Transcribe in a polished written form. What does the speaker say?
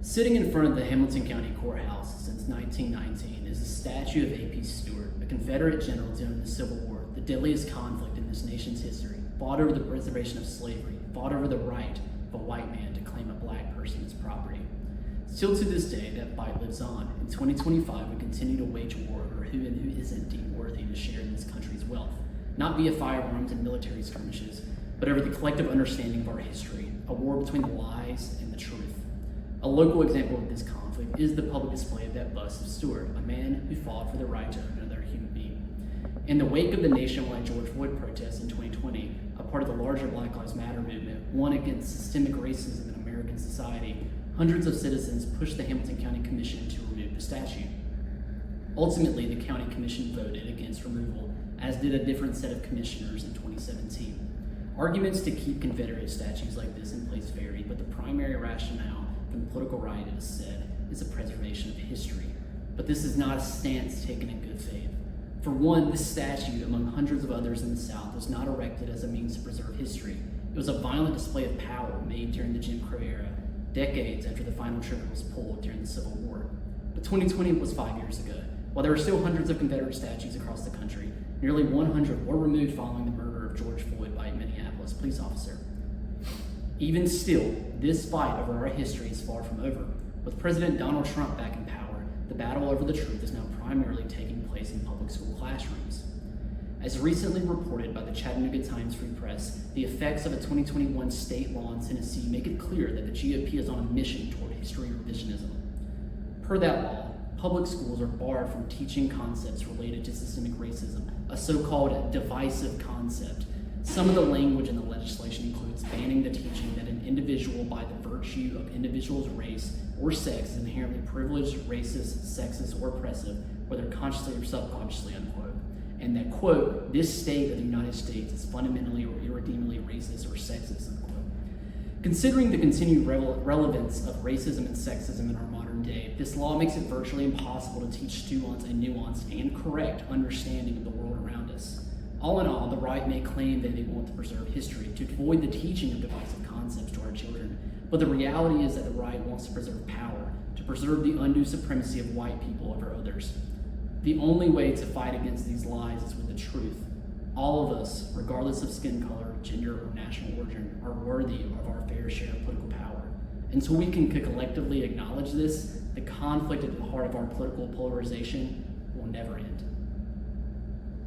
Sitting in front of the Hamilton County Courthouse since 1919 is a statue of A.P. Stewart, a Confederate general during the Civil War, the deadliest conflict in this nation's history, fought over the preservation of slavery, fought over the right of a white man to claim a black person as property. Still to this day, that fight lives on. In 2025, we continue to wage war over who and who isn't deemed worthy to share in this country's wealth, not via firearms and military skirmishes, but over the collective understanding of our history, a war between the lies and the truth. A local example of this conflict is the public display of that bust of Stewart, a man who fought for the right to own another human being. In the wake of the nationwide George Floyd protests in 2020, a part of the larger Black Lives Matter movement, one against systemic racism in American society, hundreds of citizens pushed the Hamilton County Commission to remove the statue. Ultimately, the county commission voted against removal, as did a different set of commissioners in 2017. Arguments to keep Confederate statues like this in place varied, but the primary rationale from the political right, it is said, is the preservation of history. But this is not a stance taken in good faith. For one, this statue, among hundreds of others in the South, was not erected as a means to preserve history. It was a violent display of power made during the Jim Crow era, decades after the final trigger was pulled during the Civil War. But 2020 was 5 years ago. While there are still hundreds of Confederate statues across the country, nearly 100 were removed following the murder of George Floyd by a Minneapolis police officer. Even still, this fight over our history is far from over. With President Donald Trump back in power, the battle over the truth is now primarily taking place in public school classrooms. As recently reported by the Chattanooga Times-Free Press, the effects of a 2021 state law in Tennessee make it clear that the GOP is on a mission toward history revisionism. Per that law, public schools are barred from teaching concepts related to systemic racism, a so-called divisive concept. Some of the language in the legislation includes banning the teaching that an individual by the virtue of individual's race or sex is inherently privileged, racist, sexist, or oppressive, whether consciously or subconsciously, unquote. And that, quote, this state of the United States is fundamentally or irredeemably racist or sexist, unquote. Considering the continued relevance of racism and sexism in our modern day, this law makes it virtually impossible to teach students a nuanced and correct understanding of the world around us. All in all, the right may claim that they want to preserve history, to avoid the teaching of divisive concepts to our children, but the reality is that the right wants to preserve power, to preserve the undue supremacy of white people over others. The only way to fight against these lies is with the truth. All of us, regardless of skin color, gender, or national origin, are worthy of our fair share of political power. Until we can collectively acknowledge this, the conflict at the heart of our political polarization will never end.